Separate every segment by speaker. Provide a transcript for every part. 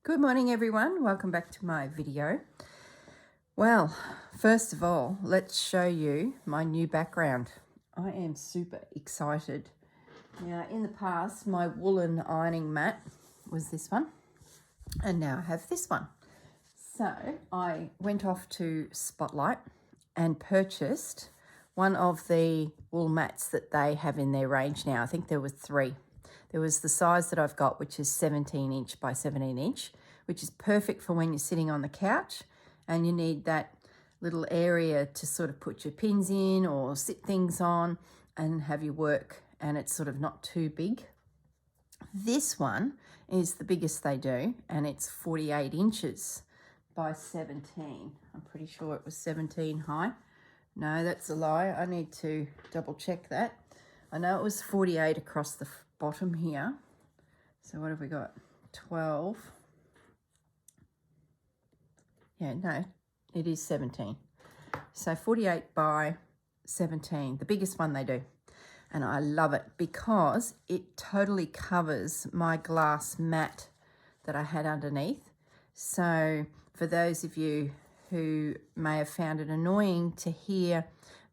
Speaker 1: Good morning everyone, welcome back to my video. Well, first of all, let's show you my new background. I am super excited. Now in the past, my woolen ironing mat was this one, and now I have this one. So I went off to Spotlight and purchased one of the wool mats that they have in their range now. I think there were 3. There was the size that I've got, which is 17 inch by 17 inch, which is perfect for when you're sitting on the couch and you need that little area to sort of put your pins in or sit things on and have your work, and it's sort of not too big. This one is the biggest they do, and it's 48 inches by 17. I'm pretty sure it was 17 high. No, that's a lie. I need to double check that. I know it was 48 across the bottom here. So what have we got? 12. Yeah, no, it is 17. So 48 by 17, the biggest one they do. And I love it because it totally covers my glass mat that I had underneath. So for those of you who may have found it annoying to hear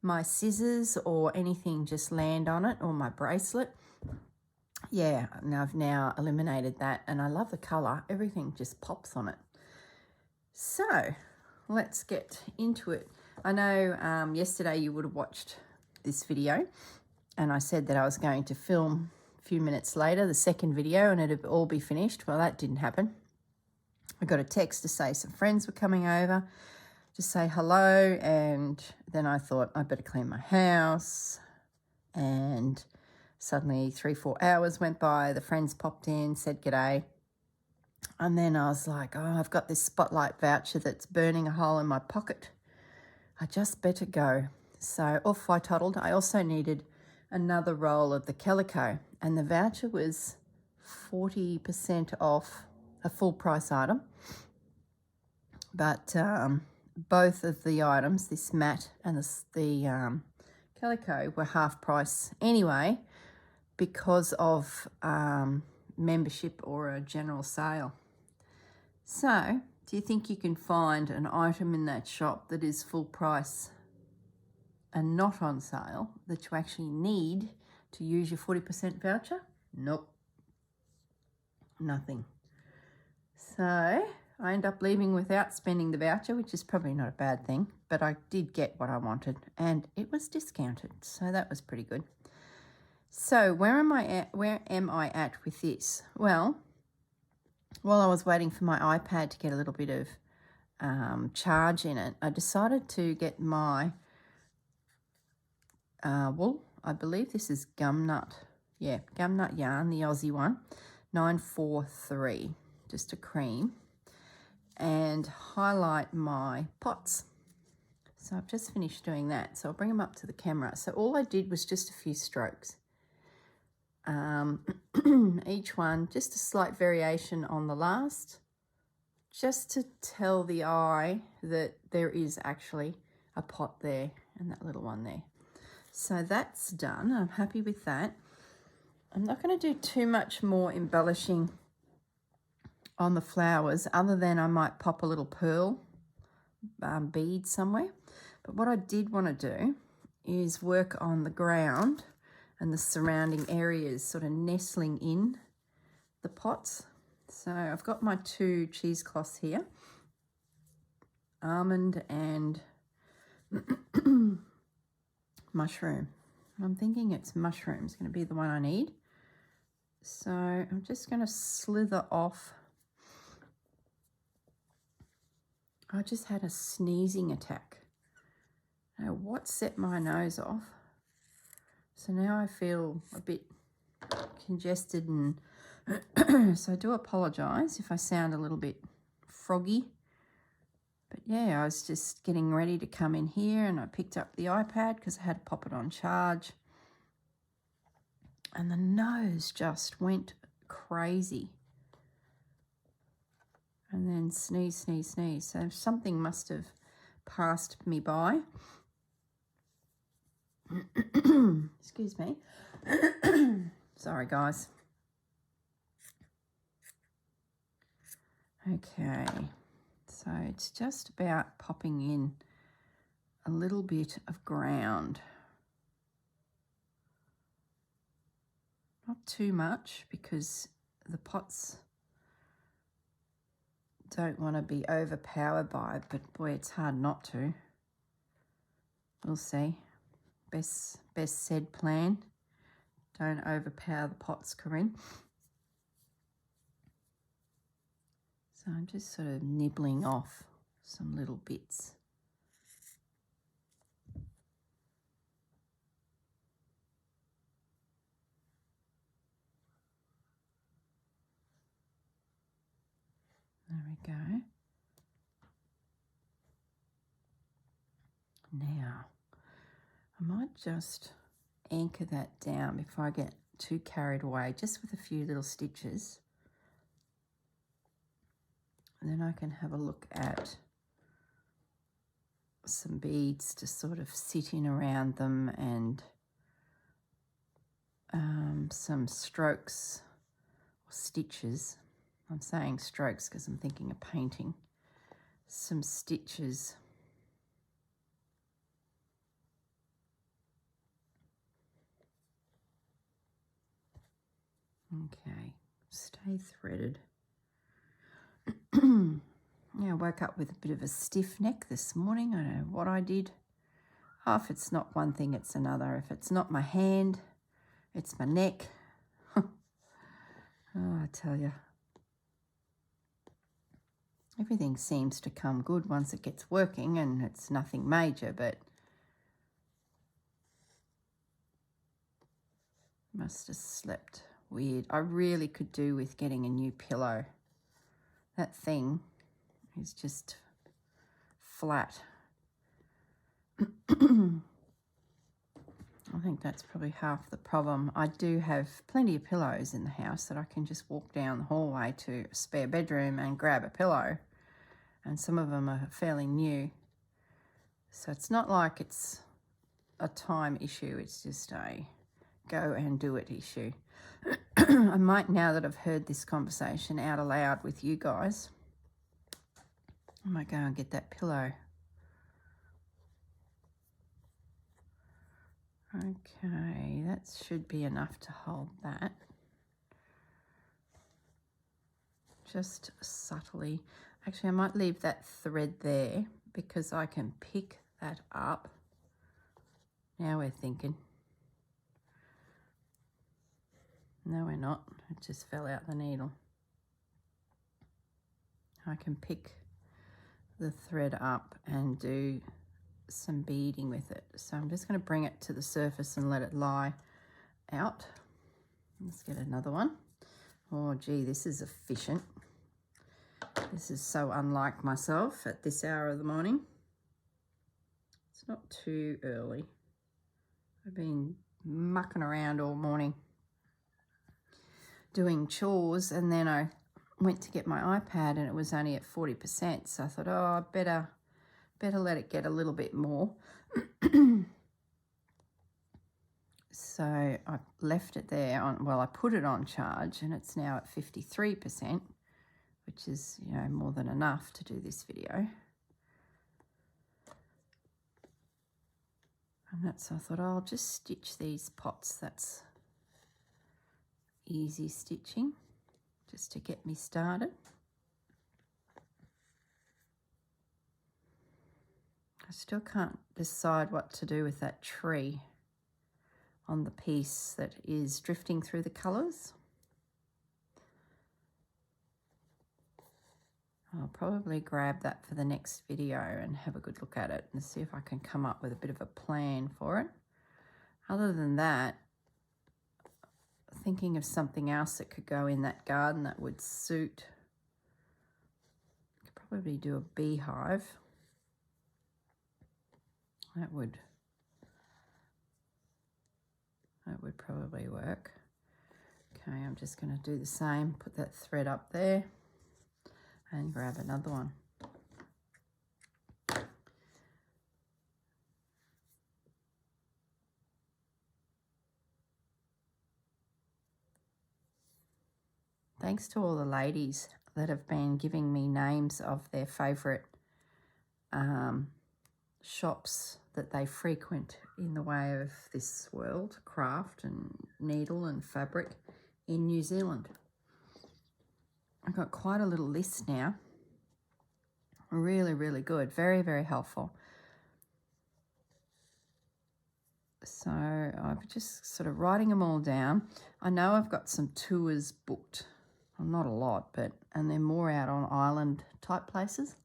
Speaker 1: my scissors or anything just land on it, or my bracelet, yeah, and I've now eliminated that, and I love the colour. Everything just pops on it. So let's get into it. I know yesterday you would have watched this video, and I said that I was going to film a few minutes later the second video and it'd all be finished. Well, that didn't happen. I got a text to say some friends were coming over to say hello, and then I thought I better clean my house, and suddenly 3-4 hours went by. The friends popped in, said g'day, and then I was like, oh, I've got this Spotlight voucher that's burning a hole in my pocket. I just better go. So off I toddled. I also needed another roll of the calico, and the voucher was 40% off a full price item. But both of the items, this mat and the calico, were half price anyway because of membership or a general sale. So do you think you can find an item in that shop that is full price and not on sale that you actually need to use your 40% voucher? Nope, nothing. So I end up leaving without spending the voucher, which is probably not a bad thing, but I did get what I wanted and it was discounted, so that was pretty good. So where am I at with this? Well, while I was waiting for my iPad to get a little bit of charge in it, I decided to get my wool. I believe this is gumnut. Yeah, gumnut yarn, the Aussie one, 943, just a cream, and highlight my pots. So I've just finished doing that. So I'll bring them up to the camera. So all I did was just a few strokes. Each one, just a slight variation on the last, just to tell the eye that there is actually a pot there and that little one there. So that's done. I'm happy with that. I'm not going to do too much more embellishing on the flowers, other than I might pop a little pearl bead somewhere. But what I did want to do is work on the ground and the surrounding areas, sort of nestling in the pots. So I've got my 2 cheesecloths here, almond and mushroom. I'm thinking it's mushroom is going to be the one I need. So I'm just going to slither off. I just had a sneezing attack. Now, what set my nose off? So now I feel a bit congested, and so I do apologise if I sound a little bit froggy. But yeah, I was just getting ready to come in here and I picked up the iPad because I had to pop it on charge. And the nose just went crazy. And then sneeze, sneeze, sneeze. So something must have passed me by. Excuse me. Sorry, guys. Okay, so it's just about popping in a little bit of ground. Not too much because the pots don't want to be overpowered by it, but boy, it's hard not to. We'll see. Best said plan. Don't overpower the pots, Corrine. So I'm just sort of nibbling off some little bits. There we go. Now, I might just anchor that down before I get too carried away, just with a few little stitches. And then I can have a look at some beads to sort of sit in around them, and some strokes or stitches. I'm saying strokes because I'm thinking of painting. Some stitches. Okay, stay threaded. Yeah, I woke up with a bit of a stiff neck this morning. I don't know what I did. Oh, if it's not one thing, it's another. If it's not my hand, it's my neck. Oh, I tell you. Everything seems to come good once it gets working, and it's nothing major, but must have slept weird. I really could do with getting a new pillow. That thing is just flat. I think that's probably half the problem. I do have plenty of pillows in the house that I can just walk down the hallway to a spare bedroom and grab a pillow. And some of them are fairly new. So it's not like it's a time issue. It's just a go and do it issue. I might, now that I've heard this conversation out aloud with you guys, I might go and get that pillow. Okay, that should be enough to hold that. Just subtly. Actually, I might leave that thread there because I can pick that up. Now we're thinking. No, we're not. It just fell out the needle. I can pick the thread up and do some beading with it. So I'm just going to bring it to the surface and let it lie out. Let's get another one. Oh gee, this is efficient. This is so unlike myself at this hour of the morning. It's not too early. I've been mucking around all morning doing chores, and then I went to get my iPad and it was only at 40%. So I thought, oh, I better let it get a little bit more. So I left it there on, well, I put it on charge and it's now at 53%, which is, you know, more than enough to do this video. And that's, I thought, oh, I'll just stitch these pots. That's easy stitching just to get me started. I still can't decide what to do with that tree on the piece that is drifting through the colours. I'll probably grab that for the next video and have a good look at it and see if I can come up with a bit of a plan for it. Other than that, thinking of something else that could go in that garden that would suit. Could probably do a beehive. That would probably work. Okay, I'm just going to do the same. Put that thread up there and grab another one. Thanks to all the ladies that have been giving me names of their favourite shops that they frequent in the way of this world, craft and needle and fabric in New Zealand. I've got quite a little list now. Really, really good. Very, very helpful. So I'm just sort of writing them all down. I know I've got some tours booked. Well, not a lot, and they're more out on island type places.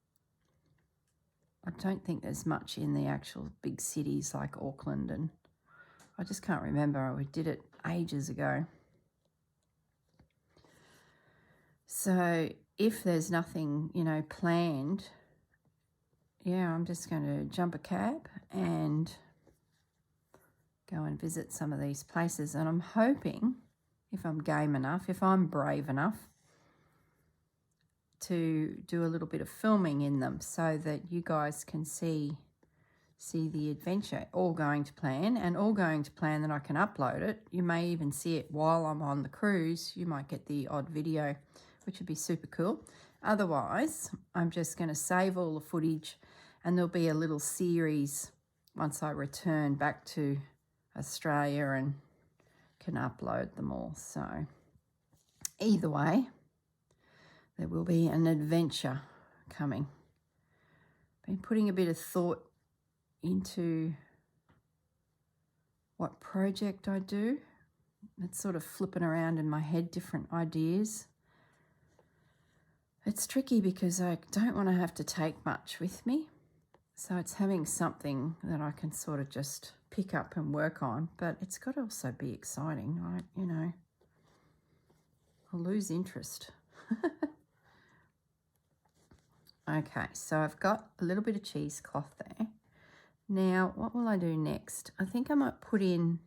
Speaker 1: I don't think there's much in the actual big cities like Auckland, and I just can't remember. We did it ages ago. So if there's nothing, you know, planned, yeah, I'm just going to jump a cab and go and visit some of these places. And I'm hoping, if I'm game enough, if I'm brave enough, to do a little bit of filming in them so that you guys can see the adventure, all going to plan, and all going to plan that I can upload it. You may even see it while I'm on the cruise. You might get the odd video, which would be super cool. Otherwise, I'm just going to save all the footage, and there'll be a little series once I return back to Australia and can upload them all. So either way, there will be an adventure coming. Been putting a bit of thought into what project I do. It's sort of flipping around in my head, different ideas. It's tricky because I don't want to have to take much with me. So it's having something that I can sort of just pick up and work on, but it's got to also be exciting, right? You know, I'll lose interest. Okay, so I've got a little bit of cheesecloth there. Now, what will I do next? I think I might put in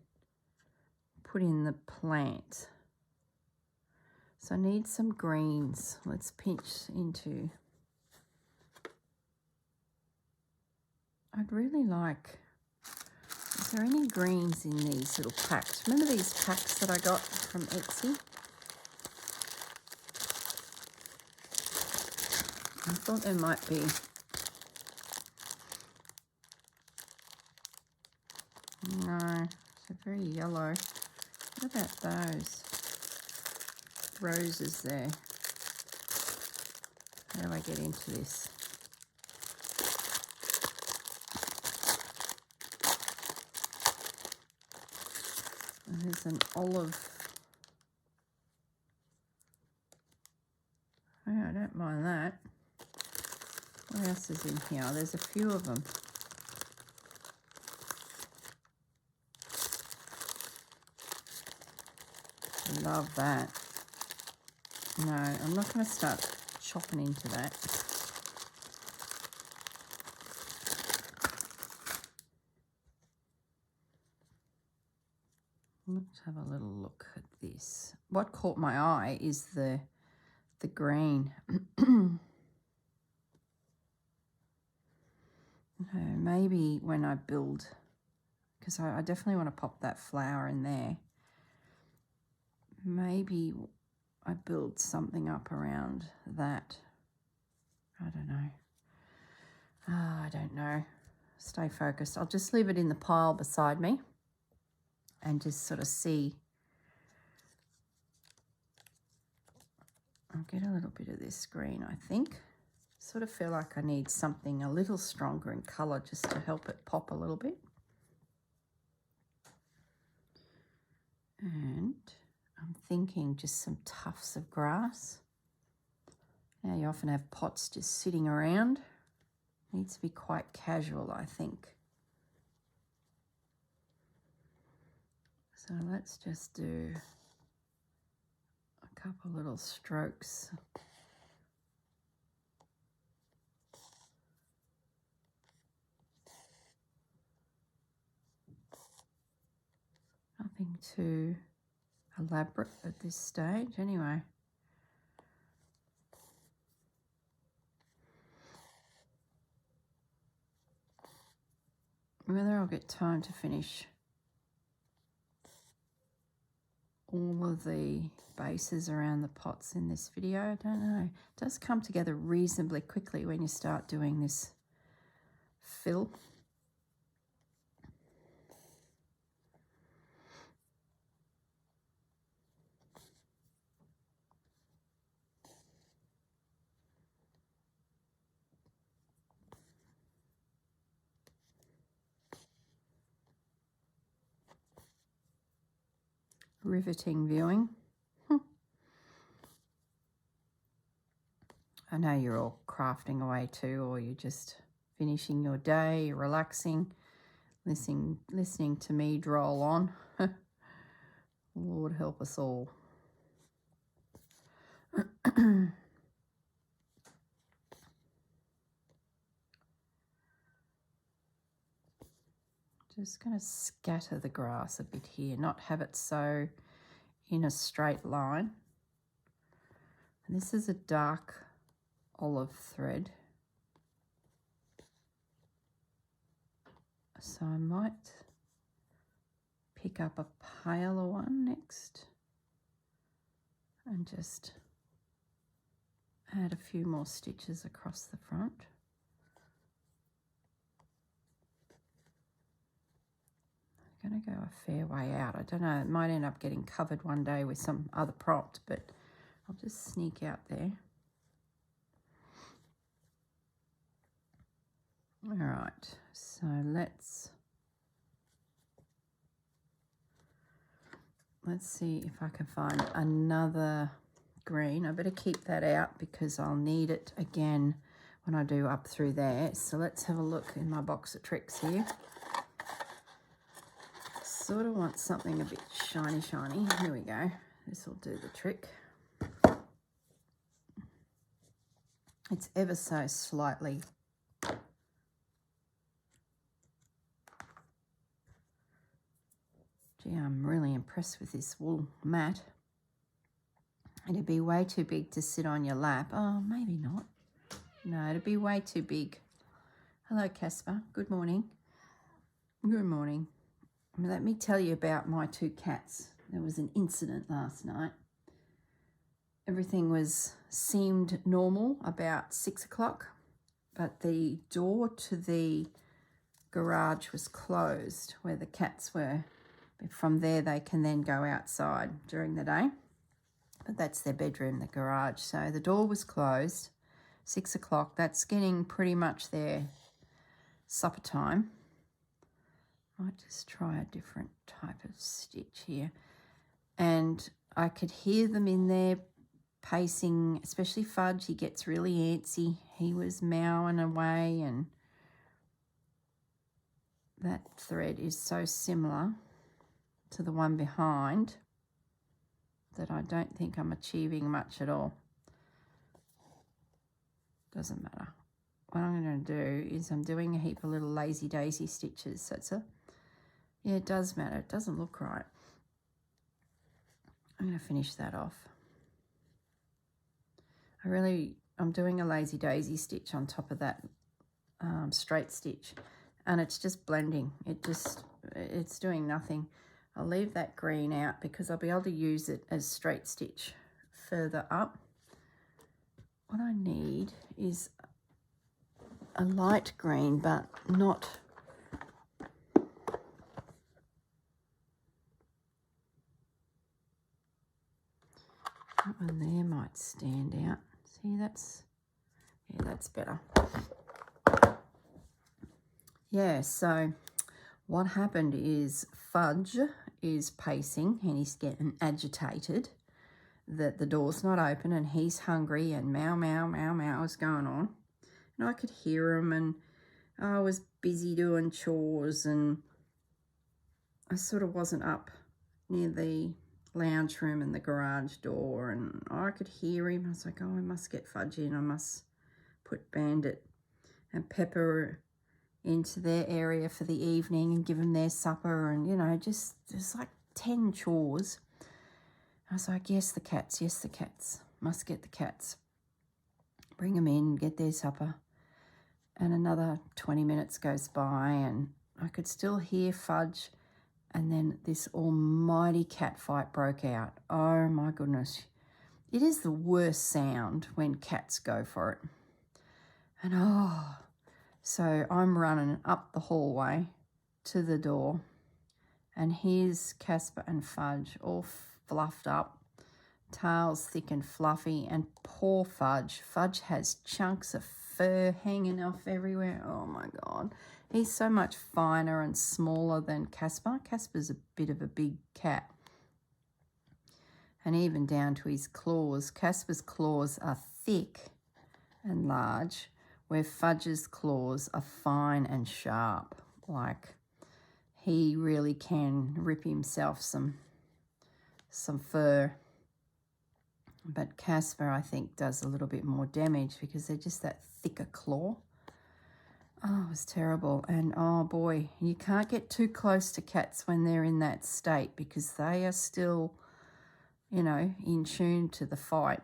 Speaker 1: the plant. So I need some greens. Let's pinch into. I'd really like, is there any greens in these little packs? Remember these packs that I got from Etsy? I thought there might be. No, they're very yellow. What about those roses there? How do I get into this? There's an olive. Oh, I don't mind that. What else is in here? There's a few of them. Love that. No, I'm not going to start chopping into that. Let's have a little look at this. What caught my eye is the green. Maybe when I build, because I definitely want to pop that flower in there. Maybe I build something up around that. I don't know. I don't know. Stay focused. I'll just leave it in the pile beside me and just sort of see. I'll get a little bit of this green, I think. Sort of feel like I need something a little stronger in colour just to help it pop a little bit. And I'm thinking just some tufts of grass. Now you often have pots just sitting around. Needs to be quite casual, I think. So let's just do a couple little strokes. Nothing too elaborate at this stage anyway. Whether I'll get time to finish all of the bases around the pots in this video. I don't know. It does come together reasonably quickly when you start doing this fill. Riveting viewing. I know you're all crafting away too, or you're just finishing your day, relaxing, listening to me droll on. Lord help us all. Just going to scatter the grass a bit here, not have it so in a straight line. And this is a dark olive thread, so I might pick up a paler one next and just add a few more stitches across the front. I'm going to go a fair way out. I don't know, it might end up getting covered one day with some other prompt, but I'll just sneak out there. All right, so let's see if I can find another green. I better keep that out because I'll need it again when I do up through there. So let's have a look in my box of tricks here. Sort of want something a bit shiny. Here we go. This will do the trick. It's ever so slightly Gee, I'm really impressed with this wool mat. It'd be way too big to sit on your lap. Oh, maybe not. No, it'd be way too big. Hello, Casper. Good morning. Good morning. Let me tell you about my two cats. There was an incident last night. Everything seemed normal about 6 o'clock, but the door to the garage was closed where the cats were. From there, they can then go outside during the day, but that's their bedroom, the garage. So the door was closed, 6 o'clock. That's getting pretty much their supper time. Might just try a different type of stitch here. And I could hear them in there pacing, especially Fudge. He gets really antsy. He was mowing away, and that thread is so similar to the one behind that I don't think I'm achieving much at all. Doesn't matter. What I'm going to do is I'm doing a heap of little lazy daisy stitches. So it's yeah, it does matter. It doesn't look right. I'm going to finish that off. I'm doing a lazy daisy stitch on top of that straight stitch, and it's just blending. It's doing nothing. I'll leave that green out because I'll be able to use it as straight stitch further up. What I need is a light green, but not... That one there might stand out. See, that's better. Yeah, so what happened is Fudge is pacing and he's getting agitated that the door's not open and he's hungry and meow, meow, meow, meow is going on. And I could hear him, and I was busy doing chores, and I sort of wasn't up near the lounge room and the garage door, and I could hear him. I was like, oh, I must get Fudge in. I must put Bandit and Pepper into their area for the evening and give them their supper, and, you know, just there's like 10 chores. I was like, yes, the cats, must get the cats. Bring them in, get their supper. And another 20 minutes goes by, and I could still hear Fudge And then this almighty cat fight broke out. Oh my goodness. It is the worst sound when cats go for it. And so I'm running up the hallway to the door, and here's Casper and Fudge all fluffed up, tails thick and fluffy, and poor Fudge. Fudge has chunks of fur hanging off everywhere. Oh my God. He's so much finer and smaller than Casper. Casper's a bit of a big cat. And even down to his claws. Casper's claws are thick and large, where Fudge's claws are fine and sharp. Like, he really can rip himself some fur. But Casper, I think, does a little bit more damage because they're just that thicker claw. Oh, it was terrible. And oh boy, you can't get too close to cats when they're in that state because they are still, you know, in tune to the fight.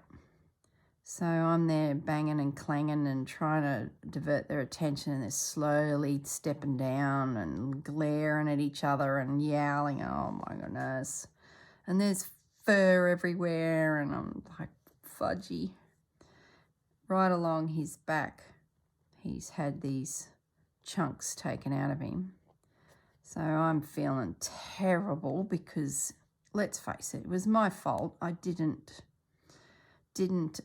Speaker 1: So I'm there banging and clanging and trying to divert their attention, and they're slowly stepping down and glaring at each other and yowling. Oh my goodness. And there's fur everywhere, and I'm like, Fudgy. Right along his back, he's had these chunks taken out of him. So I'm feeling terrible because, let's face it, it was my fault. I didn't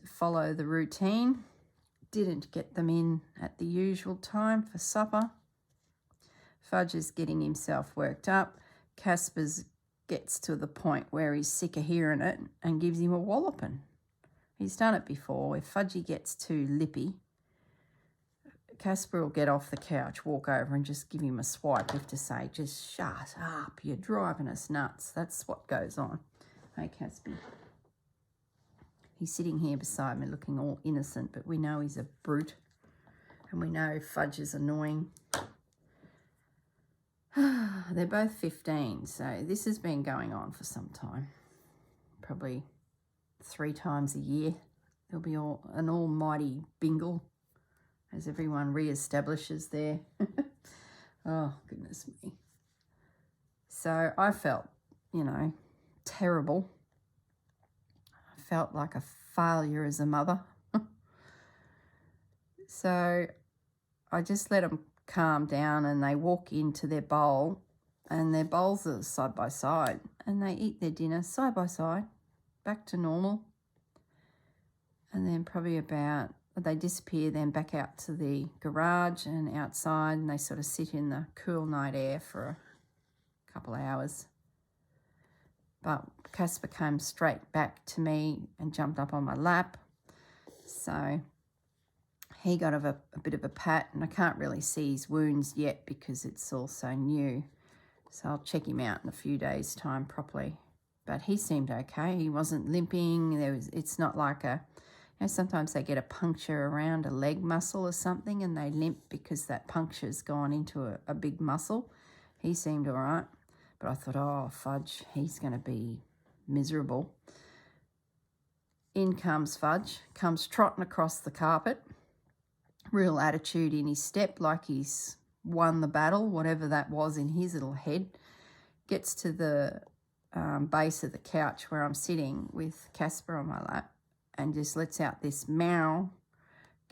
Speaker 1: follow the routine, didn't get them in at the usual time for supper. Fudge is getting himself worked up. Casper's gets to the point where he's sick of hearing it and gives him a walloping. He's done it before. If Fudgy gets too lippy, Casper will get off the couch, walk over and just give him a swipe as to say, just shut up, you're driving us nuts. That's what goes on. Hey, Casper. He's sitting here beside me looking all innocent, but we know he's a brute. And we know Fudge is annoying. They're both 15, so this has been going on for some time. Probably 3 times a year. There'll be an almighty bingle as everyone re-establishes their... Oh, goodness me. So I felt, you know, terrible. I felt like a failure as a mother. So I just let them calm down, and they walk into their bowl, and their bowls are side by side, and they eat their dinner side by side, back to normal. And then probably they disappear then back out to the garage and outside, and they sort of sit in the cool night air for a couple of hours. But Casper came straight back to me and jumped up on my lap. So he got a bit of a pat, and I can't really see his wounds yet because it's all so new. So I'll check him out in a few days' time properly. But he seemed okay. He wasn't limping. It's not like sometimes they get a puncture around a leg muscle or something and they limp because that puncture's gone into a big muscle. He seemed all right. But I thought, oh, Fudge, he's going to be miserable. In comes Fudge, comes trotting across the carpet. Real attitude in his step, like he's won the battle, whatever that was in his little head. Gets to the base of the couch where I'm sitting with Casper on my lap and just lets out this meow.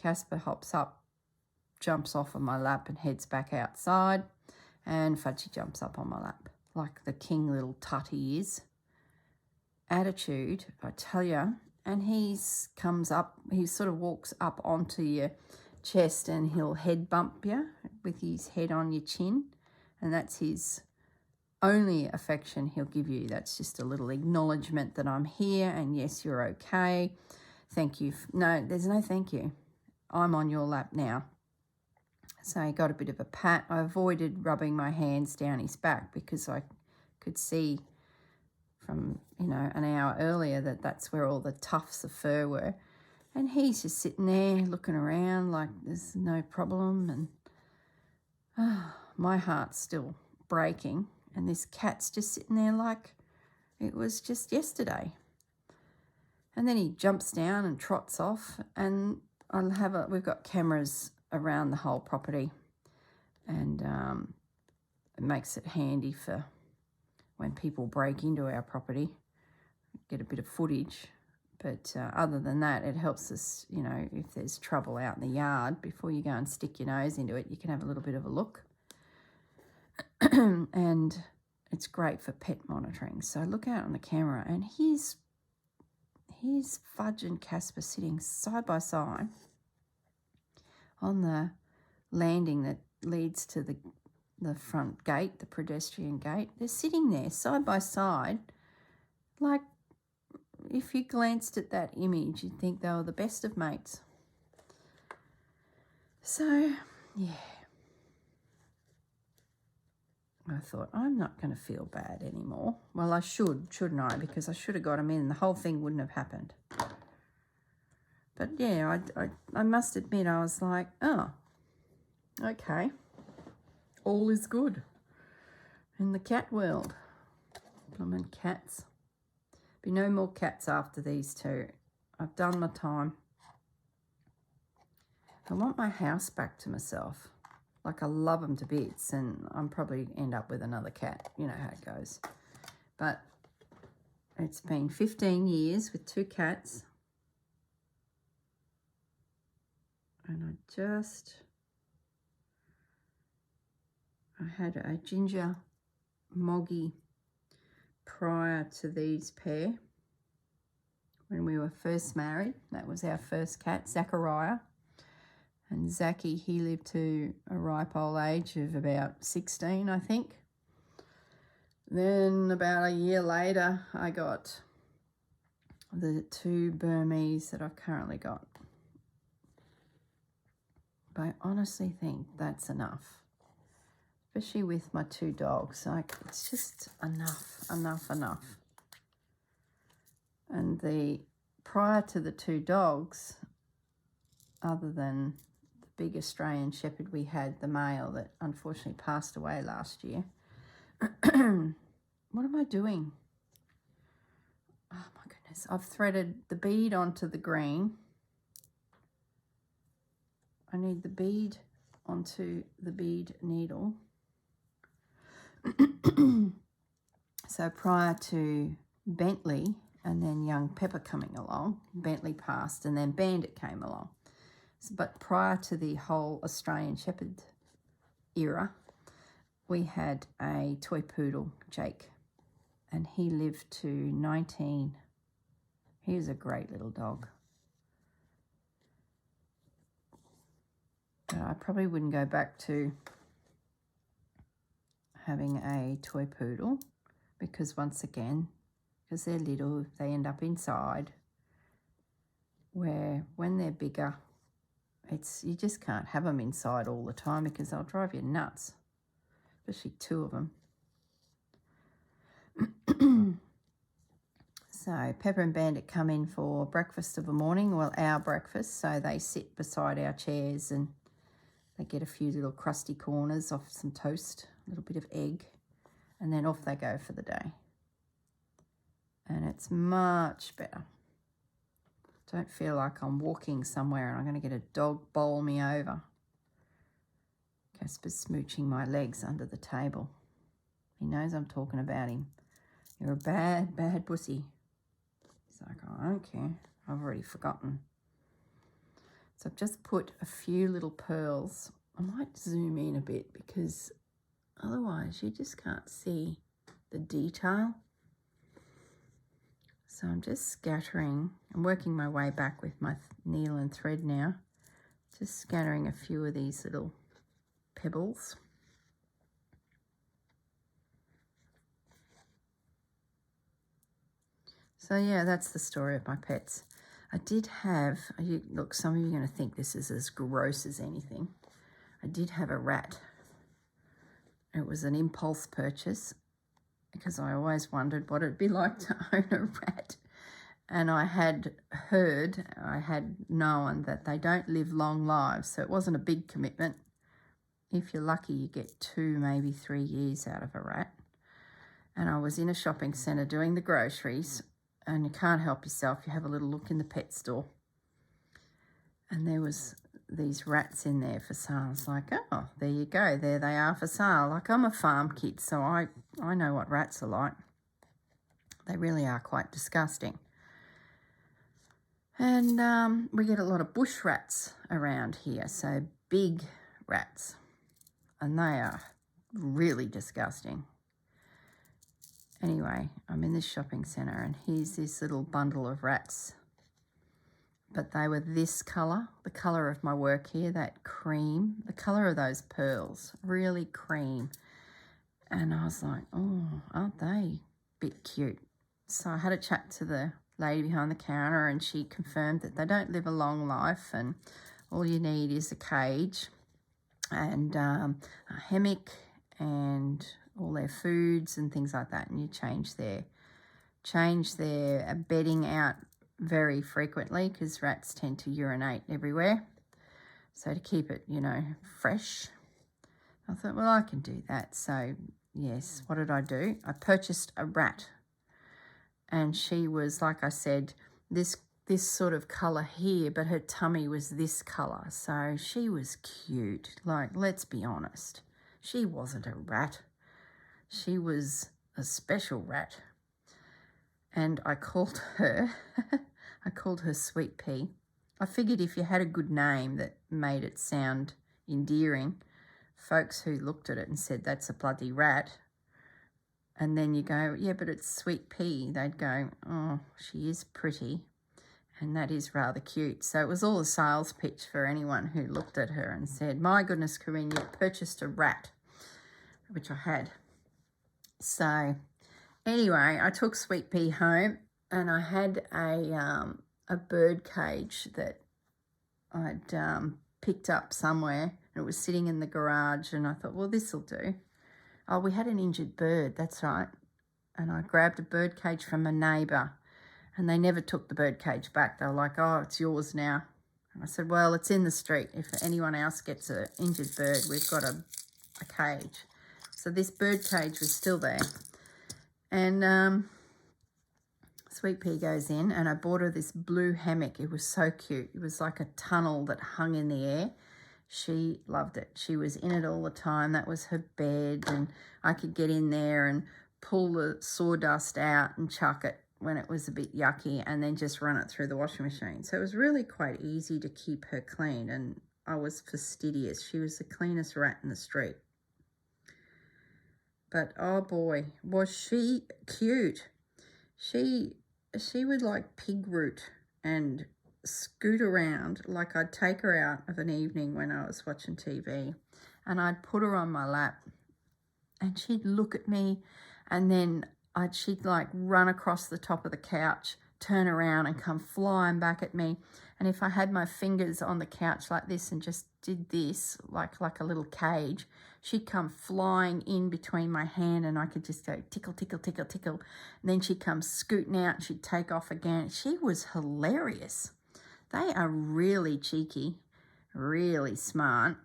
Speaker 1: Casper hops up, jumps off of my lap and heads back outside, and Fudgy jumps up on my lap like the king little tut he is. Attitude, I tell you. And he sort of walks up onto your chest and he'll head bump you with his head on your chin, and that's his only affection he'll give you. That's just a little acknowledgement that I'm here and yes, you're okay. Thank you. No, there's no thank you. I'm on your lap now. So I got a bit of a pat. I avoided rubbing my hands down his back because I could see from, an hour earlier that that's where all the tufts of fur were. And he's just sitting there looking around like there's no problem. And my heart's still breaking. And this cat's just sitting there like it was just yesterday. And then he jumps down and trots off. And we've got cameras around the whole property. And it makes it handy for when people break into our property, get a bit of footage. But other than that, it helps us, you know, if there's trouble out in the yard, before you go and stick your nose into it, you can have a little bit of a look. And it's great for pet monitoring. So look out on the camera, and here's Fudge and Casper sitting side by side on the landing that leads to the front gate, the pedestrian gate. They're sitting there side by side. Like, if you glanced at that image, you'd think they were the best of mates. So, yeah. I thought, I'm not going to feel bad anymore. Well, I shouldn't I? Because I should have got them in. The whole thing wouldn't have happened. But, yeah, I must admit, I was like, oh, okay. All is good in the cat world. Blooming cats. Be no more cats after these two. I've done my time. I want my house back to myself. Like, I love them to bits, and I'm probably end up with another cat. You know how it goes. But it's been 15 years with 2 cats. And I had a ginger moggy prior to these pair. When we were first married, that was our first cat, Zachariah. And Zachy, he lived to a ripe old age of about 16, I think. Then about a year later, I got the 2 Burmese that I've currently got. But I honestly think that's enough, especially with my 2 dogs. Like, it's just enough. And prior to the 2 dogs, other than the big Australian Shepherd we had, the male that unfortunately passed away last year. What am I doing? Oh my goodness. I've threaded the bead onto the green. I need the bead onto the bead needle. So prior to Bentley and then young Pepper coming along, Bentley passed and then Bandit came along. But prior to the whole Australian Shepherd era, we had a toy poodle, Jake, and he lived to 19. He was a great little dog. But I probably wouldn't go back to having a toy poodle because, once again, because they're little, they end up inside, where when they're bigger, you just can't have them inside all the time because they'll drive you nuts, especially 2 of them. So Pepper and Bandit come in for breakfast of a morning, well, our breakfast, so they sit beside our chairs and they get a few little crusty corners off some toast, a little bit of egg, and then off they go for the day. And it's much better. Don't feel like I'm walking somewhere and I'm going to get a dog bowl me over. Casper's smooching my legs under the table. He knows I'm talking about him. You're a bad, bad pussy. He's like, oh, I don't care. I've already forgotten. So I've just put a few little pearls. I might zoom in a bit because otherwise you just can't see the detail. So I'm just scattering. I'm working my way back with my needle and thread now. Just scattering a few of these little pebbles. So yeah, that's the story of my pets. I did have, look, some of you are going to think this is as gross as anything. I did have a rat. It was an impulse purchase because I always wondered what it'd be like to own a rat. And I had known that they don't live long lives, so it wasn't a big commitment. If you're lucky, you get 2, maybe 3 years out of a rat. And I was in a shopping centre doing the groceries, and you can't help yourself. You have a little look in the pet store. And there was these rats in there for sale. I was like, oh, there you go. There they are for sale. Like, I'm a farm kid, so I know what rats are like. They really are quite disgusting. And we get a lot of bush rats around here, so big rats. And they are really disgusting. Anyway, I'm in this shopping centre and here's this little bundle of rats. But they were this colour, the colour of my work here, that cream, the colour of those pearls, really cream. And I was like, oh, aren't they a bit cute? So I had a chat to the lady behind the counter and she confirmed that they don't live a long life and all you need is a cage and a hammock and all their foods and things like that, and you change their bedding out very frequently because rats tend to urinate everywhere. So to keep it, you know, fresh, I thought, well, I can do that. So yes, what did I do? I purchased a rat, and she was, like I said, this sort of colour here, but her tummy was this colour. So she was cute. Like, let's be honest, she wasn't a rat. She was a special rat. And I called her, I called her Sweet Pea. I figured if you had a good name that made it sound endearing, folks who looked at it and said, that's a bloody rat, and then you go, yeah, but it's Sweet Pea, they'd go, oh, she is pretty, and that is rather cute. So it was all a sales pitch for anyone who looked at her and said, my goodness, Corrine, you purchased a rat, which I had. So anyway, I took Sweet Pea home and I had a bird cage that I'd picked up somewhere. It was sitting in the garage and I thought, well, this'll do. Oh, we had an injured bird, that's right. And I grabbed a bird cage from a neighbour and they never took the bird cage back. They were like, oh, it's yours now. And I said, well, it's in the street. If anyone else gets an injured bird, we've got a cage. So this bird cage was still there. And Sweet Pea goes in and I bought her this blue hammock. It was so cute. It was like a tunnel that hung in the air. She loved it. She was in it all the time. That was her bed, and I could get in there and pull the sawdust out and chuck it when it was a bit yucky and then just run it through the washing machine. So it was really quite easy to keep her clean, and I was fastidious. She was the cleanest rat in the street. But oh boy, was she cute. She would like pig root and scoot around. Like, I'd take her out of an evening when I was watching TV and I'd put her on my lap and she'd look at me, and then she'd like run across the top of the couch, turn around and come flying back at me. And if I had my fingers on the couch like this and just did this, like a little cage, she'd come flying in between my hand and I could just go tickle, tickle, tickle, tickle. And then she'd come scooting out and she'd take off again. She was hilarious. They are really cheeky, really smart.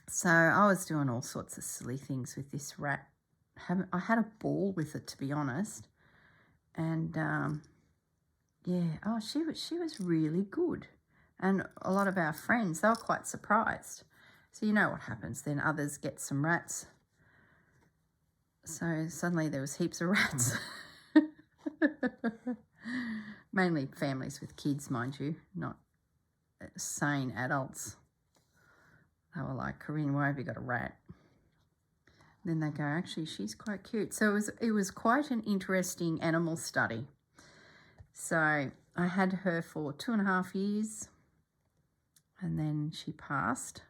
Speaker 1: So I was doing all sorts of silly things with this rat. I had a ball with it, to be honest. And yeah, oh, she was really good. And a lot of our friends, they were quite surprised. So you know what happens then, others get some rats. So suddenly there was heaps of rats. Mainly families with kids, mind you, not sane adults. They were like, Corrine, why have you got a rat? Then they go, actually, she's quite cute. So it was quite an interesting animal study. So I had her for 2.5 years and then she passed.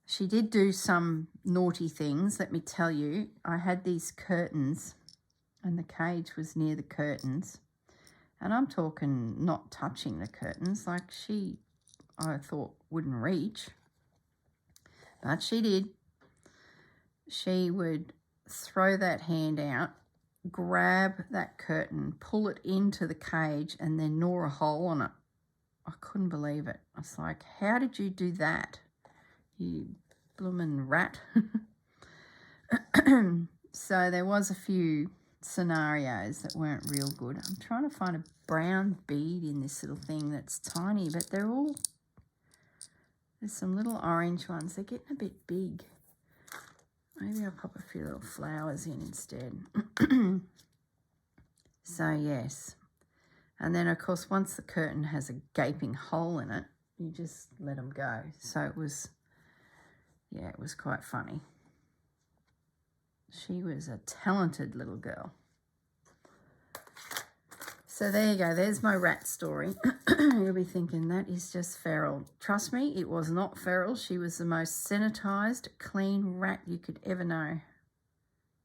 Speaker 1: She did do some naughty things, let me tell you. I had these curtains and the cage was near the curtains. And I'm talking not touching the curtains, like I thought, wouldn't reach. But she did. She would throw that hand out, grab that curtain, pull it into the cage, and then gnaw a hole on it. I couldn't believe it. I was like, how did you do that, you bloomin' rat? So there was a few scenarios that weren't real good. I'm trying to find a brown bead in this little thing that's tiny, but they're all There's some little orange ones. They're getting a bit big. Maybe I'll pop a few little flowers in instead. So yes. And then of course once the curtain has a gaping hole in it, you just let them go. So it was, yeah, it was quite funny. She was a talented little girl. So there you go. There's my rat story. You'll be thinking that is just feral. Trust me, it was not feral. She was the most sanitized, clean rat you could ever know.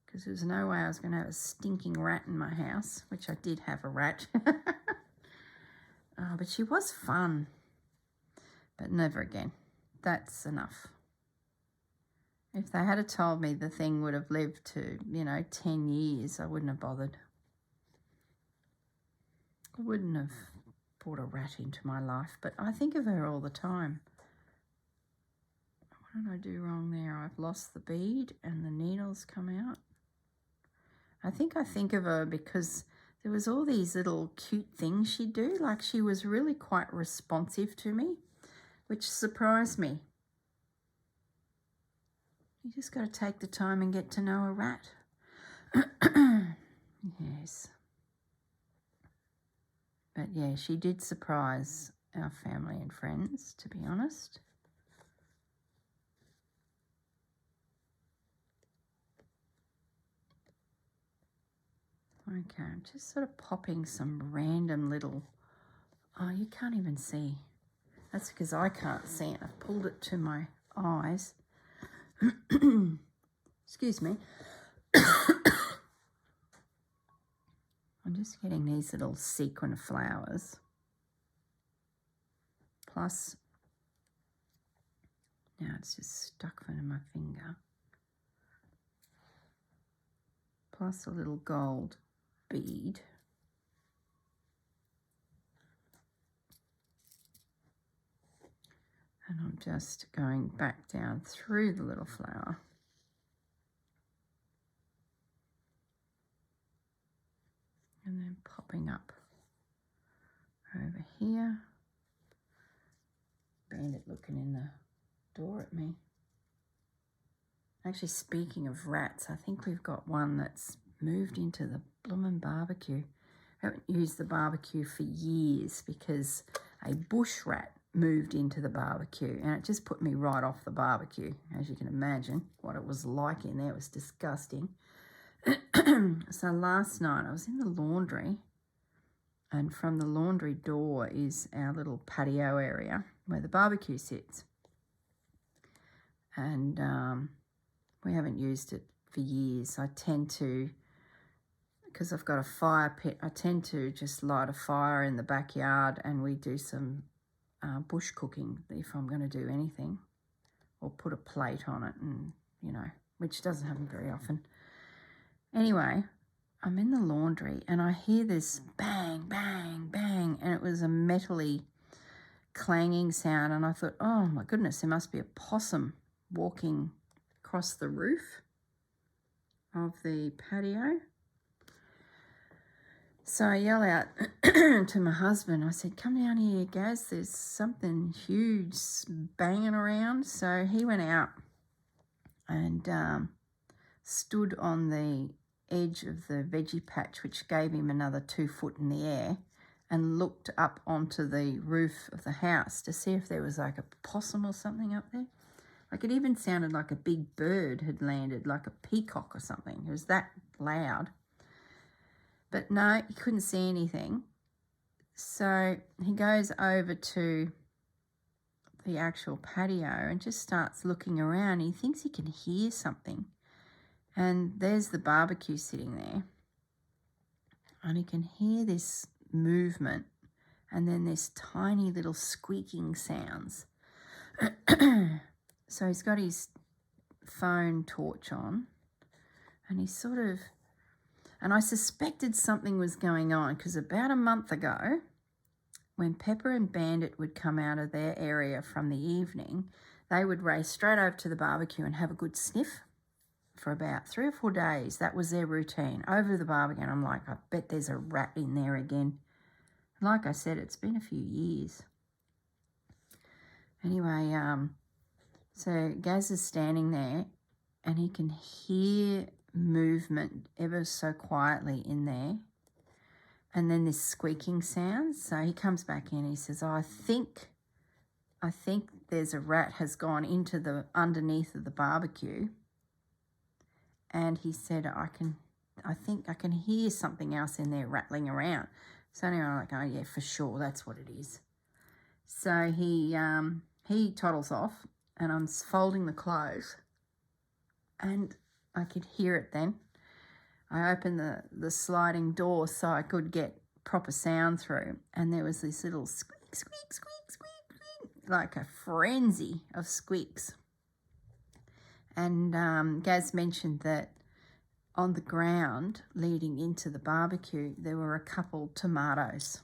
Speaker 1: Because there was no way I was going to have a stinking rat in my house, which I did have a rat. But she was fun. But never again. That's enough. If they had told me the thing would have lived to, 10 years, I wouldn't have bothered. I wouldn't have brought a rat into my life, but I think of her all the time. What did I do wrong there? I've lost the bead and the needles come out. I think of her because there was all these little cute things she'd do. Like she was really quite responsive to me, which surprised me. You just got to take the time and get to know a rat. Yes. But yeah, she did surprise our family and friends, to be honest. Okay, I'm just sort of popping some random little... Oh, you can't even see. That's because I can't see it. I've pulled it to my eyes. Excuse me. I'm just getting these little sequin flowers. Plus, now it's just stuck under my finger. Plus a little gold bead. And I'm just going back down through the little flower. And then popping up over here. Bandit looking in the door at me. Actually, speaking of rats, I think we've got one that's moved into the bloomin' barbecue. I haven't used the barbecue for years because a bush rat moved into the barbecue and it just put me right off the barbecue. As you can imagine, what it was like in there, it was disgusting. So last night I was in the laundry, and from the laundry door is our little patio area where the barbecue sits. And we haven't used it for years. I tend to, because I've got a fire pit, I tend to just light a fire in the backyard and we do some bush cooking if I'm going to do anything, or put a plate on it, and which doesn't happen very often. Anyway, I'm in the laundry and I hear this bang, bang, bang, and it was a metally clanging sound, and I thought, oh my goodness, there must be a possum walking across the roof of the patio. So I yell out to my husband. I said, come down here, Gaz, there's something huge banging around. So he went out and stood on the edge of the veggie patch, which gave him another 2 foot in the air, and looked up onto the roof of the house to see if there was like a possum or something up there. Like it even sounded like a big bird had landed, like a peacock or something. It was that loud. But no, he couldn't see anything. So he goes over to the actual patio and just starts looking around. He thinks he can hear something. And there's the barbecue sitting there. And he can hear this movement and then this tiny little squeaking sounds. So he's got his phone torch on and he's sort of... And I suspected something was going on because about a month ago, when Pepper and Bandit would come out of their area from the evening, they would race straight over to the barbecue and have a good sniff for about 3 or 4 days. That was their routine, over the barbecue. And I'm like, I bet there's a rat in there again. Like I said, it's been a few years. Anyway, so Gaz is standing there and he can hear movement ever so quietly in there. And then this squeaking sound. So he comes back in, he says, oh, I think there's a rat has gone into the underneath of the barbecue. And he said, I think I can hear something else in there rattling around. So anyway, I'm like, oh yeah, for sure, that's what it is. So he toddles off, and I'm folding the clothes, and I could hear it then. I opened the sliding door so I could get proper sound through, and there was this little squeak, squeak, squeak, squeak, squeak, like a frenzy of squeaks. And Gaz mentioned that on the ground leading into the barbecue, there were a couple tomatoes.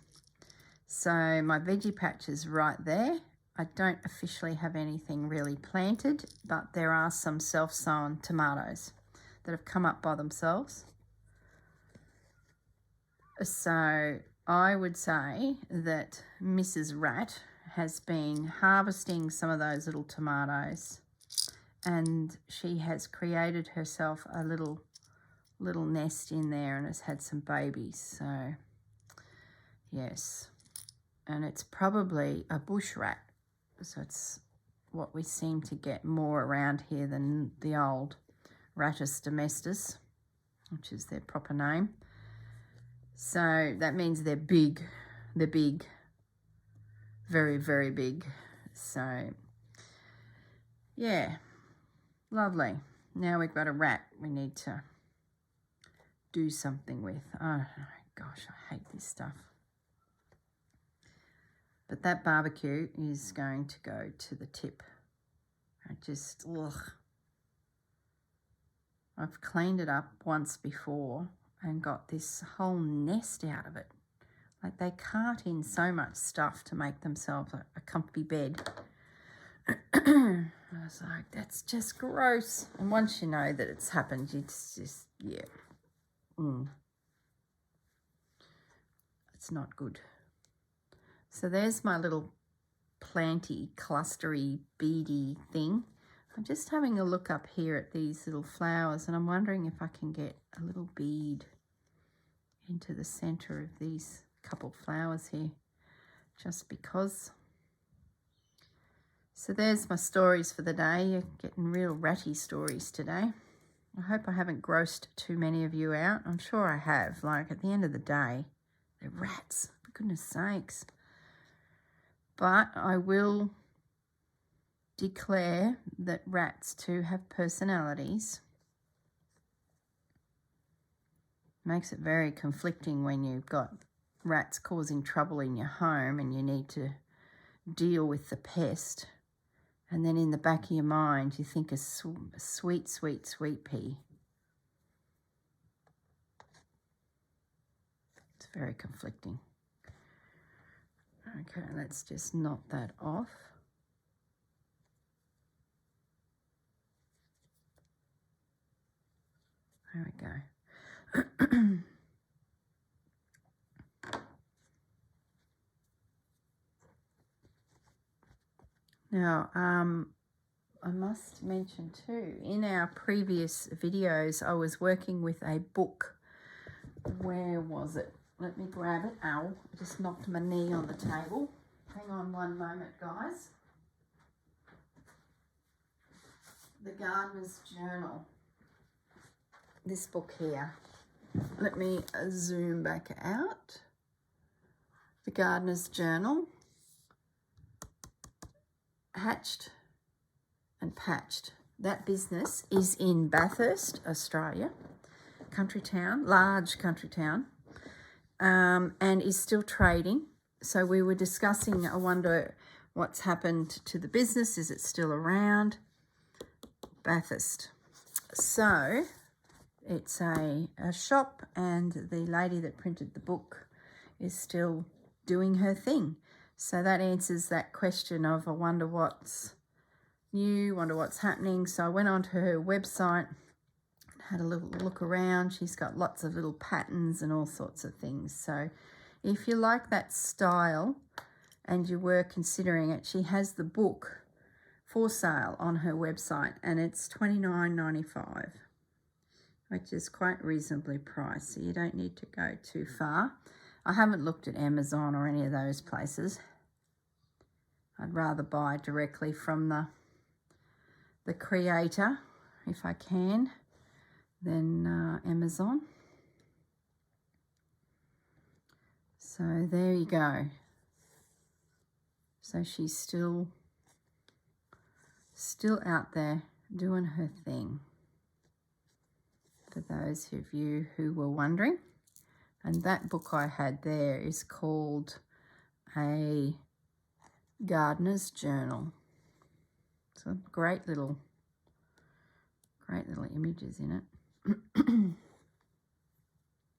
Speaker 1: So my veggie patch is right there. I don't officially have anything really planted, but there are some self-sown tomatoes that have come up by themselves. So I would say that Mrs. Rat has been harvesting some of those little tomatoes, and she has created herself a little nest in there and has had some babies. So yes, and it's probably a bush rat. So it's what we seem to get more around here than the old Rattus domestus, which is their proper name. So that means they're big. They're big. Very, very big. So, yeah. Lovely. Now we've got a rat we need to do something with. Oh, gosh, I hate this stuff. But that barbecue is going to go to the tip. I've cleaned it up once before and got this whole nest out of it. Like, they cart in so much stuff to make themselves a comfy bed. I was like, that's just gross. And once you know that it's happened, it's just, yeah. It's not good. So there's my little planty, clustery, beady thing. I'm just having a look up here at these little flowers, and I'm wondering if I can get a little bead into the center of these couple flowers here, just because. So there's my stories for the day. You're getting real ratty stories today. I hope I haven't grossed too many of you out. I'm sure I have. Like, at the end of the day, they're rats, for goodness sakes. But I will declare that rats too have personalities. Makes it very conflicting when you've got rats causing trouble in your home and you need to deal with the pest. And then in the back of your mind, you think of sweet, sweet, sweet pea. It's very conflicting. Okay, let's just knot that off. There we go. Now, I must mention too, in our previous videos, I was working with a book. Where was it? Let me grab it. Ow, I just knocked my knee on the table. Hang on one moment, guys. The Gardener's Journal. This book here. Let me zoom back out. The Gardener's Journal. Hatched and Patched. That business is in Bathurst, Australia. Country town, large country town. And is still trading. So we were discussing, I wonder what's happened to the business. Is it still around? Bathurst. So it's a shop, and the lady that printed the book is still doing her thing. So that answers that question of, I wonder what's new, wonder what's happening. So I went onto her website, had a little look around. She's got lots of little patterns and all sorts of things. So if you like that style and you were considering it, she has the book for sale on her website, and it's $29.95, which is quite reasonably priced, so you don't need to go too far. I haven't looked at Amazon or any of those places. I'd rather buy directly from the creator, if I can, than Amazon. So there you go. So she's still out there doing her thing, for those of you who were wondering. And that book I had there is called A Gardener's Journal. So great little images in it.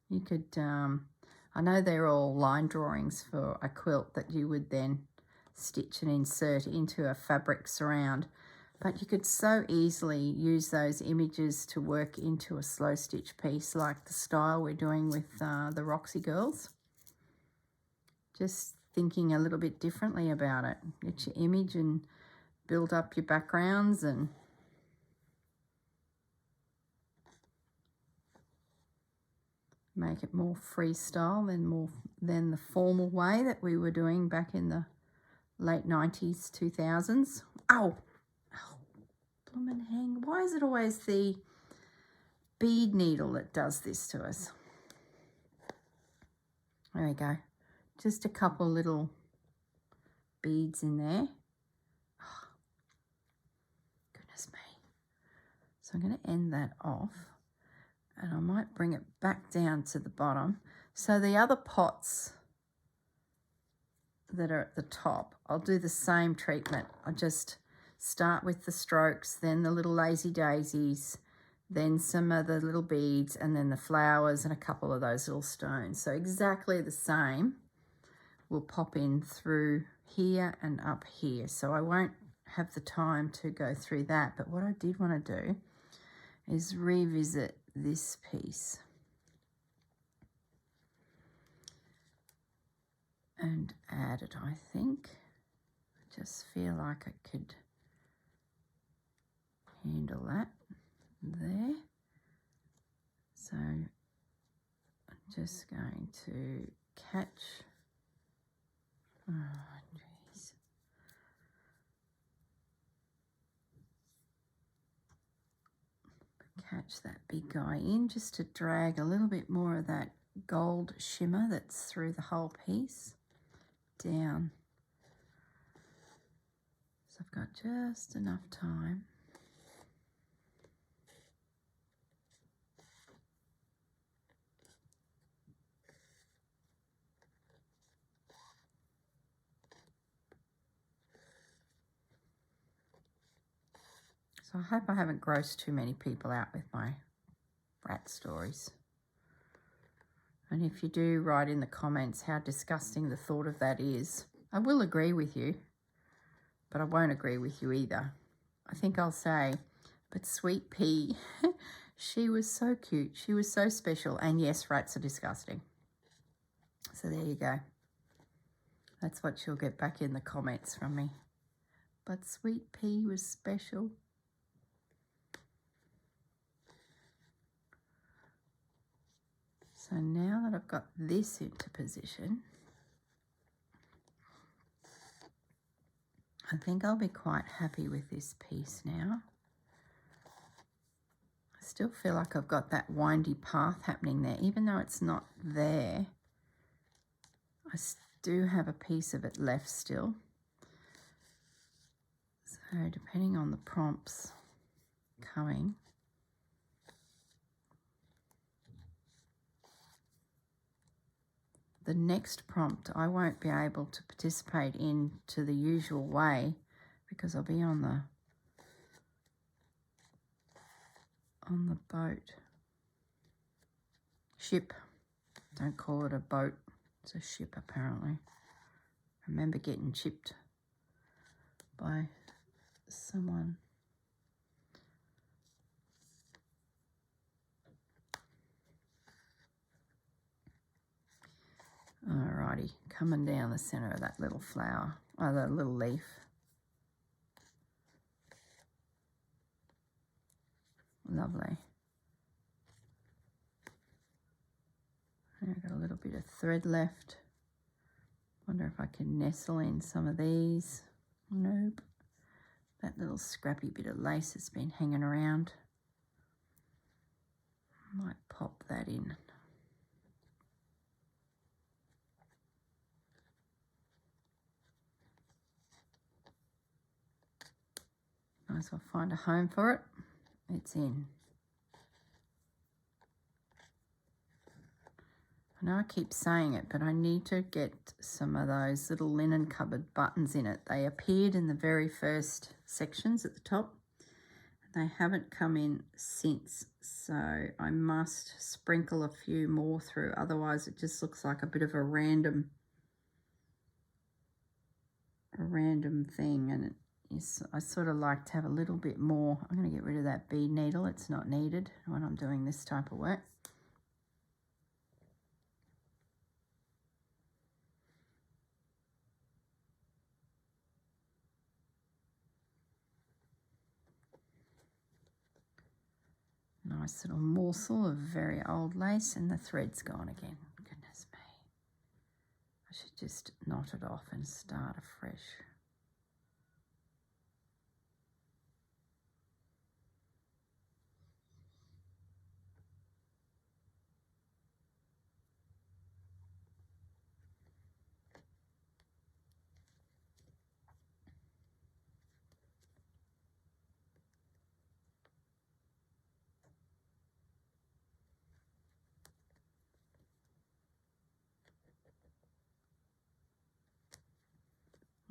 Speaker 1: You could, I know they're all line drawings for a quilt that you would then stitch and insert into a fabric surround, but you could so easily use those images to work into a slow stitch piece like the style we're doing with the Roxy girls. Just thinking a little bit differently about it. Get your image and build up your backgrounds and make it more freestyle than the formal way that we were doing back in the late 90s, 2000s. Ow! Bloomin' hang. Why is it always the bead needle that does this to us? There we go. Just a couple little beads in there. Oh, goodness me. So I'm going to end that off, and I might bring it back down to the bottom. So the other pots that are at the top, I'll do the same treatment. I'll just start with the strokes, then the little lazy daisies, then some of the little beads, and then the flowers and a couple of those little stones. So exactly the same will pop in through here and up here. So I won't have the time to go through that, but what I did want to do is revisit this piece and add it, I think. I just feel like I could handle that there. So I'm just going to catch, oh jeez, catch that big guy in, just to drag a little bit more of that gold shimmer that's through the whole piece down. So I've got just enough time. So I hope I haven't grossed too many people out with my rat stories. And if you do, write in the comments how disgusting the thought of that is. I will agree with you, but I won't agree with you either. I think I'll say, but Sweet Pea, she was so cute. She was so special. And yes, rats are disgusting. So there you go. That's what she'll get back in the comments from me. But Sweet Pea was special. So now that I've got this into position, I think I'll be quite happy with this piece now. I still feel like I've got that windy path happening there, even though it's not there. I do have a piece of it left still. So depending on the prompts coming, the next prompt I won't be able to participate in to the usual way because I'll be on the boat. Ship. Don't call it a boat. It's a ship apparently. I remember getting chipped by someone. Alrighty, coming down the center of that little flower, the little leaf. Lovely. I've got a little bit of thread left. Wonder if I can nestle in some of these. Nope. That little scrappy bit of lace has been hanging around. Might pop that in. Might as well find a home for it. It's in. I know I keep saying it, but I need to get some of those little linen cupboard buttons in it. They appeared in the very first sections at the top. They haven't come in since, so I must sprinkle a few more through. Otherwise, it just looks like a bit of a random thing, and I sort of like to have a little bit more. I'm going to get rid of that bead needle. It's not needed when I'm doing this type of work. Nice little morsel of very old lace, and the thread's gone again. Goodness me. I should just knot it off and start afresh.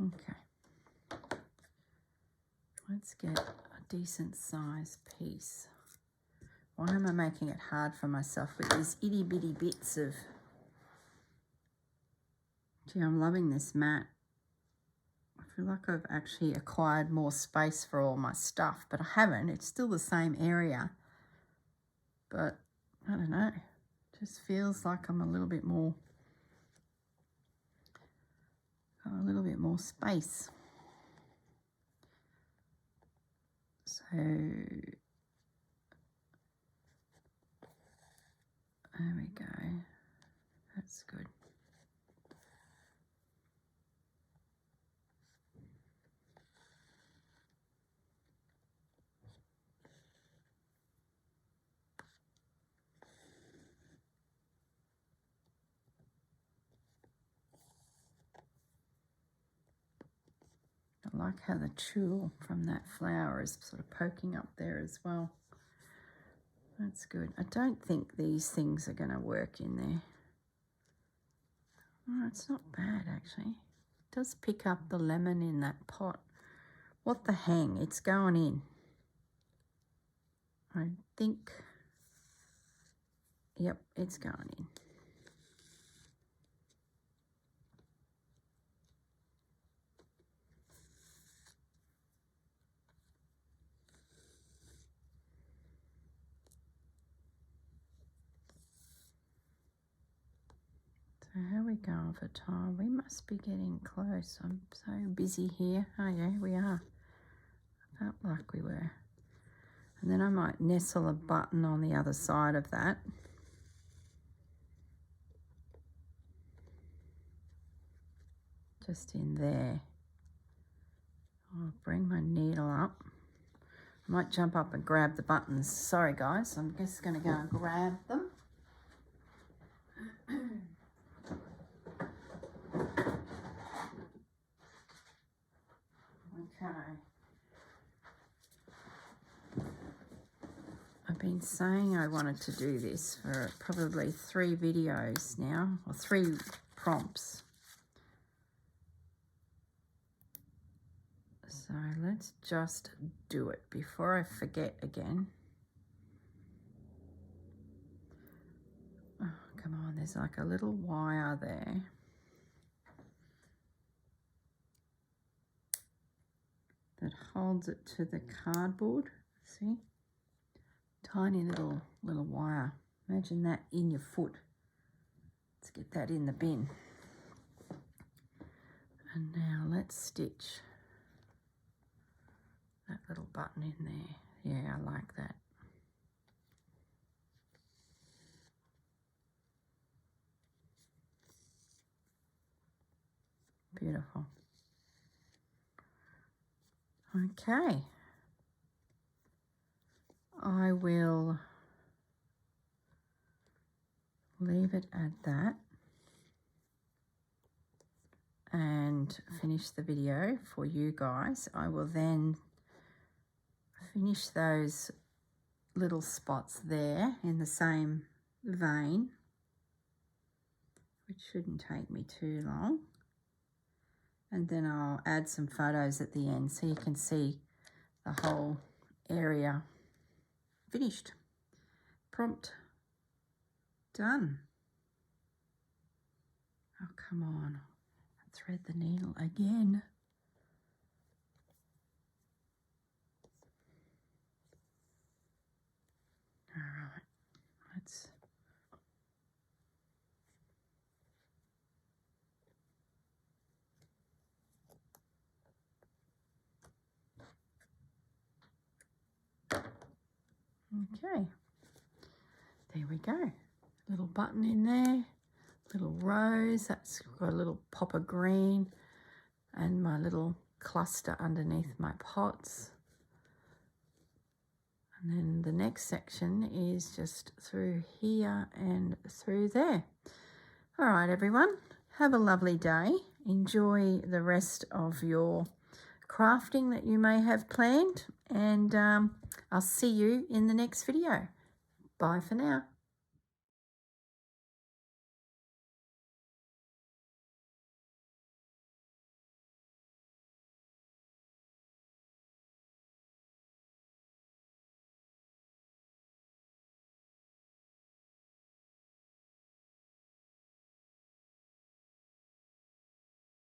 Speaker 1: Okay, let's get a decent size piece. Why am I making it hard for myself with these itty bitty bits of... Gee, I'm loving this mat. I feel like I've actually acquired more space for all my stuff, but I haven't. It's still the same area, but I don't know. It just feels like I'm a little bit more space. So there we go. That's good. I like how the tulle from that flower is sort of poking up there as well. That's good. I don't think these things are going to work in there. Oh, it's not bad actually. It does pick up the lemon in that pot. What the hang? It's going in. I think, yep, it's going in. So how are we going for time? We must be getting close. I'm so busy here. Oh yeah, we are. I felt like we were. And then I might nestle a button on the other side of that. Just in there. I'll bring my needle up. I might jump up and grab the buttons. Sorry guys, I'm just going to go and grab them. Okay. I've been saying I wanted to do this for probably 3 videos now, or 3 prompts. So let's just do it before I forget again. Oh, come on, there's like a little wire there. That holds it to the cardboard, see? Tiny little wire. Imagine that in your foot. Let's get that in the bin. And now let's stitch that little button in there. Yeah, I like that. Beautiful. Okay. I will leave it at that and finish the video for you guys. I will then finish those little spots there in the same vein, which shouldn't take me too long. And then I'll add some photos at the end so you can see the whole area finished. Prompt. Done. Oh, come on. Thread the needle again. All right. Let's... Okay, there we go. Little button in there, little rose, that's got a little pop of green, and my little cluster underneath my pots. And then the next section is just through here and through there. All right, everyone, have a lovely day. Enjoy the rest of your crafting that you may have planned, and I'll see you in the next video. Bye for now.